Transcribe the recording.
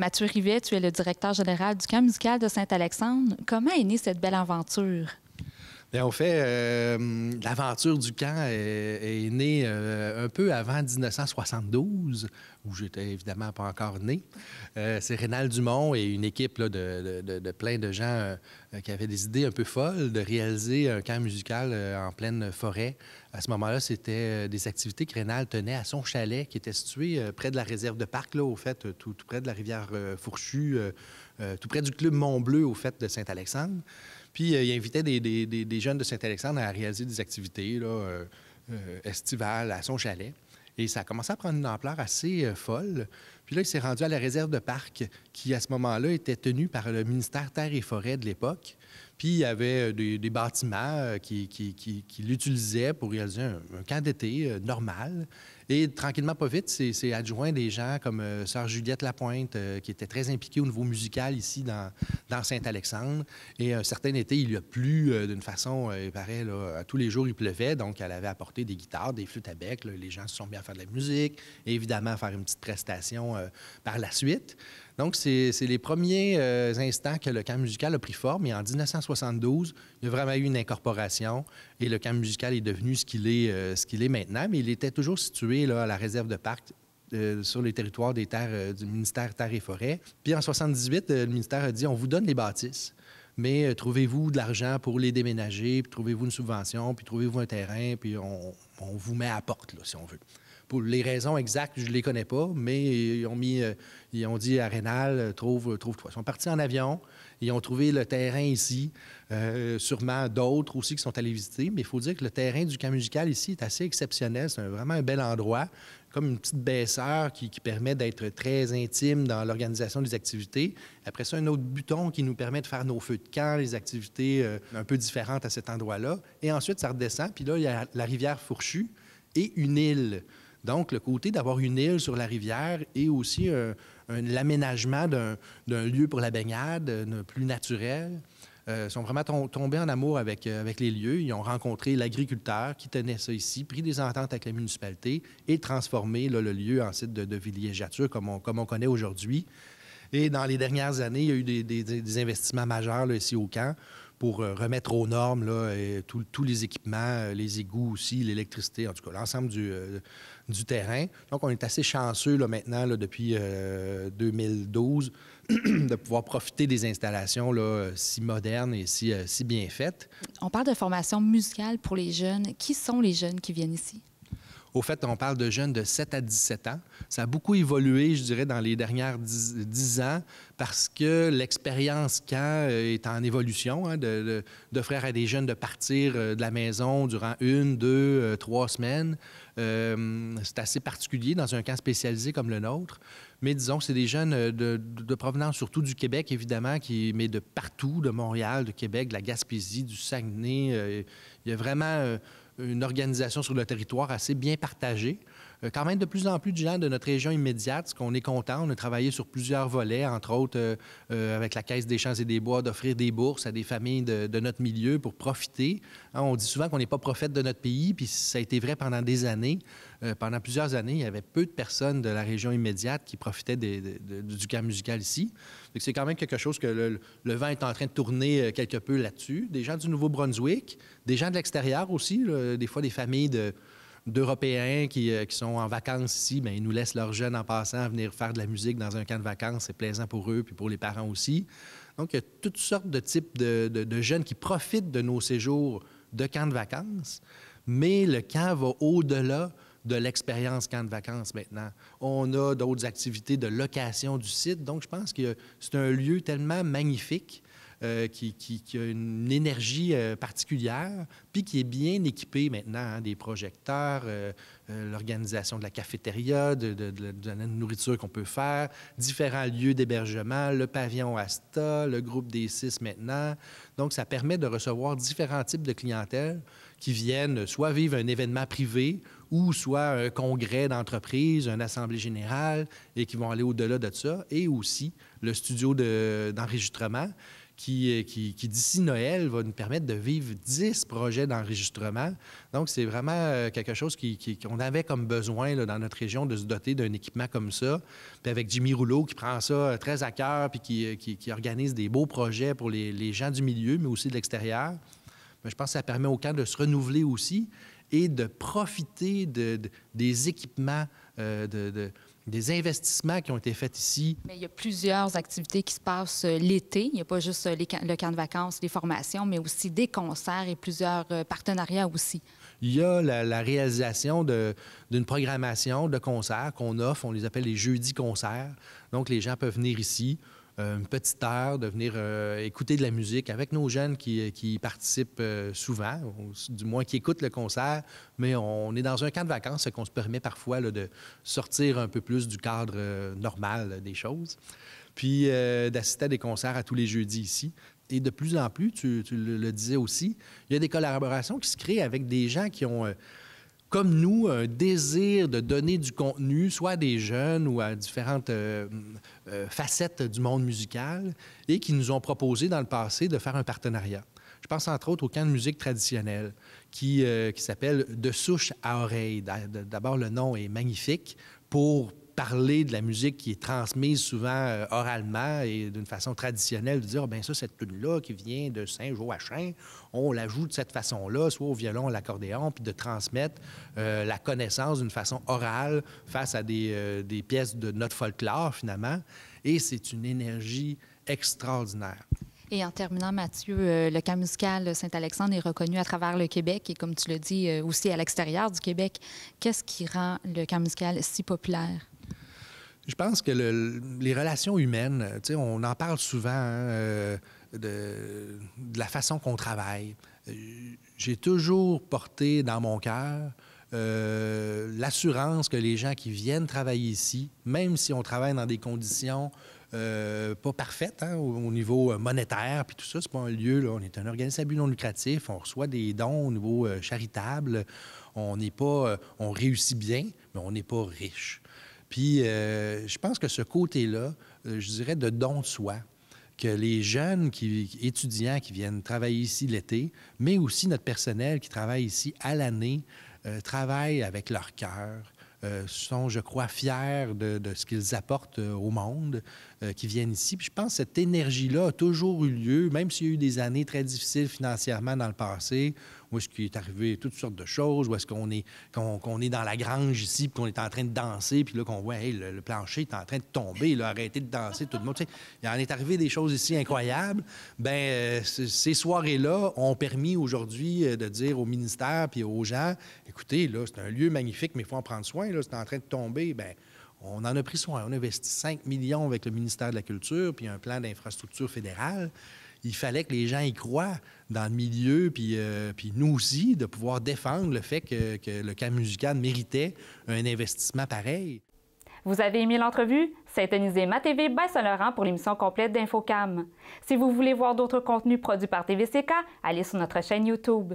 Mathieu Rivet, tu es le directeur général du Camp musical de Saint-Alexandre. Comment est née cette belle aventure? Bien, au fait, l'aventure du camp est née un peu avant 1972, où j'étais évidemment pas encore né. C'est Rénal Dumont et une équipe là, de plein de gens qui avaient des idées un peu folles de réaliser un camp musical en pleine forêt. À ce moment-là, c'était des activités que Rénal tenait à son chalet, qui était situé près de la réserve de parc, là, au fait, tout près de la rivière Fourchue, tout près du club Mont-Bleu, au fait, de Saint-Alexandre. Puis, il invitait des jeunes de Saint-Alexandre à réaliser des activités là, estivales à son chalet. Et ça a commencé à prendre une ampleur assez folle. Puis là, il s'est rendu à la réserve de parc qui, à ce moment-là, était tenue par le ministère Terres et Forêts de l'époque. Puis, il y avait des bâtiments qui l'utilisaient pour réaliser un camp d'été normal. Et tranquillement, pas vite, c'est adjoint des gens comme sœur Juliette Lapointe, qui était très impliquée au niveau musical ici dans Saint-Alexandre. Et un certain été, il a plu d'une façon, il paraît, là, tous les jours, il pleuvait. Donc, elle avait apporté des guitares, des flûtes à bec. Là, les gens se sont mis à faire de la musique et évidemment à faire une petite prestation par la suite. Donc, c'est les premiers instants que le camp musical a pris forme. Et en 1972, il y a vraiment eu une incorporation et le camp musical est devenu ce qu'il est maintenant. Mais il était toujours situé là, à la réserve de parc sur les territoires des terres du ministère Terres et Forêts. Puis en 1978, le ministère a dit « On vous donne les bâtisses, mais trouvez-vous de l'argent pour les déménager, puis trouvez-vous une subvention, puis trouvez-vous un terrain, puis on vous met à la porte, là, si on veut. » Pour les raisons exactes, je ne les connais pas, mais ils ont dit à Rénal, trouve-toi. Ils sont partis en avion, ils ont trouvé le terrain ici, sûrement d'autres aussi qui sont allés visiter, mais il faut dire que le terrain du camp musical ici est assez exceptionnel, c'est vraiment un bel endroit, comme une petite baisseur qui permet d'être très intime dans l'organisation des activités. Après ça, un autre buton qui nous permet de faire nos feux de camp, les activités un peu différentes à cet endroit-là. Et ensuite, ça redescend, puis là, il y a la rivière Fourchue et une île. Donc, le côté d'avoir une île sur la rivière et aussi l'aménagement d'un lieu pour la baignade plus naturel. Ils sont vraiment tombés en amour avec les lieux. Ils ont rencontré l'agriculteur qui tenait ça ici, pris des ententes avec la municipalité et transformé là, le lieu en site de villégiature comme on connaît aujourd'hui. Et dans les dernières années, il y a eu des investissements majeurs là, ici au camp pour remettre aux normes là, tous les équipements, les égouts aussi, l'électricité, en tout cas, l'ensemble du terrain. Donc, on est assez chanceux là, maintenant, là, depuis 2012, de pouvoir profiter des installations là, si modernes et si bien faites. On parle de formation musicale pour les jeunes. Qui sont les jeunes qui viennent ici? Au fait, on parle de jeunes de 7 à 17 ans. Ça a beaucoup évolué, je dirais, dans les dernières 10 ans parce que l'expérience camp est en évolution, hein, d'offrir à des jeunes de partir de la maison durant 1, 2, 3 semaines. C'est assez particulier dans un camp spécialisé comme le nôtre. Mais disons que c'est des jeunes de provenance surtout du Québec, évidemment, mais de partout, de Montréal, de Québec, de la Gaspésie, du Saguenay. Il y a vraiment une organisation sur le territoire assez bien partagée. Quand même de plus en plus de gens de notre région immédiate, ce qu'on est content. On a travaillé sur plusieurs volets, entre autres avec la Caisse des champs et des bois, d'offrir des bourses à des familles de notre milieu pour profiter. Hein, on dit souvent qu'on n'est pas prophète de notre pays, puis ça a été vrai pendant des années. Pendant plusieurs années, il y avait peu de personnes de la région immédiate qui profitaient du camp musical ici. C'est quand même quelque chose que le vent est en train de tourner quelque peu là-dessus. Des gens du Nouveau-Brunswick, des gens de l'extérieur aussi, là, des fois des familles d'Européens qui sont en vacances ici, bien, ils nous laissent leurs jeunes en passant venir faire de la musique dans un camp de vacances. C'est plaisant pour eux puis pour les parents aussi. Donc, il y a toutes sortes de types de jeunes qui profitent de nos séjours de camps de vacances, mais le camp va au-delà de l'expérience camp de vacances maintenant. On a d'autres activités de location du site, donc je pense que c'est un lieu tellement magnifique qui a une énergie particulière, puis qui est bien équipé maintenant, hein, des projecteurs, l'organisation de la cafétéria, de la nourriture qu'on peut faire, différents lieux d'hébergement, le pavillon Asta, le groupe des 6 maintenant. Donc, ça permet de recevoir différents types de clientèle qui viennent soit vivre un événement privé ou soit un congrès d'entreprise, une assemblée générale, et qui vont aller au-delà de ça, et aussi le studio d'enregistrement qui d'ici Noël, va nous permettre de vivre 10 projets d'enregistrement. Donc, c'est vraiment quelque chose qu'on avait comme besoin là, dans notre région de se doter d'un équipement comme ça. Puis avec Jimmy Rouleau qui prend ça très à cœur puis qui organise des beaux projets pour les gens du milieu, mais aussi de l'extérieur. Je pense que ça permet au camp de se renouveler aussi et de profiter des équipements, des investissements qui ont été faits ici. Mais il y a plusieurs activités qui se passent l'été. Il n'y a pas juste le camp de vacances, les formations, mais aussi des concerts et plusieurs partenariats aussi. Il y a la réalisation d'une programmation de concerts qu'on offre. On les appelle les jeudis concerts. Donc, les gens peuvent venir ici, une petite heure, de venir écouter de la musique avec nos jeunes qui participent souvent, du moins qui écoutent le concert. Mais on est dans un camp de vacances, qu'on se permet parfois là, de sortir un peu plus du cadre normal des choses. Puis d'assister à des concerts à tous les jeudis ici. Et de plus en plus, tu le disais aussi, il y a des collaborations qui se créent avec des gens qui ont, comme nous, un désir de donner du contenu, soit à des jeunes ou à différentes facettes du monde musical, et qui nous ont proposé dans le passé de faire un partenariat. Je pense entre autres au camp de musique traditionnelle qui s'appelle « De souche à oreille ». D'abord, le nom est magnifique pour parler de la musique qui est transmise souvent oralement et d'une façon traditionnelle, de dire, bien ça, cette tune-là qui vient de Saint-Joachim, on la joue de cette façon-là, soit au violon, à l'accordéon, puis de transmettre la connaissance d'une façon orale face à des pièces de notre folklore, finalement. Et c'est une énergie extraordinaire. Et en terminant, Mathieu, le camp musical Saint-Alexandre est reconnu à travers le Québec et, comme tu le dis, aussi à l'extérieur du Québec. Qu'est-ce qui rend le camp musical si populaire? Je pense que les relations humaines, on en parle souvent de la façon qu'on travaille. J'ai toujours porté dans mon cœur l'assurance que les gens qui viennent travailler ici, même si on travaille dans des conditions pas parfaites au niveau monétaire, puis tout ça, c'est pas un lieu, là, on est un organisme à but non lucratif, on reçoit des dons au niveau charitable, on réussit bien, mais on n'est pas riche. Puis, je pense que ce côté-là, je dirais de don de soi, que les jeunes étudiants qui viennent travailler ici l'été, mais aussi notre personnel qui travaille ici à l'année, travaillent avec leur cœur, sont, je crois, fiers de ce qu'ils apportent au monde, qui viennent ici. Puis je pense que cette énergie-là a toujours eu lieu, même s'il y a eu des années très difficiles financièrement dans le passé, où est-ce qu'il est arrivé toutes sortes de choses, où est-ce qu'on est dans la grange ici, puis qu'on est en train de danser, puis là, qu'on voit, hey, le plancher est en train de tomber, là, arrêtez de danser, tout le monde. Tu sais, il en est arrivé des choses ici incroyables. Bien, ces soirées-là ont permis aujourd'hui de dire au ministère puis aux gens, écoutez, là, c'est un lieu magnifique, mais il faut en prendre soin, là, c'est en train de tomber. Bien, on en a pris soin. On a investi 5 millions avec le ministère de la Culture, puis un plan d'infrastructure fédérale. Il fallait que les gens y croient dans le milieu, puis nous aussi, de pouvoir défendre le fait que le camp musical méritait un investissement pareil. Vous avez aimé l'entrevue? Syntonisez MaTV by Saint-Laurent pour l'émission complète d'Infocam. Si vous voulez voir d'autres contenus produits par TVCK, allez sur notre chaîne YouTube.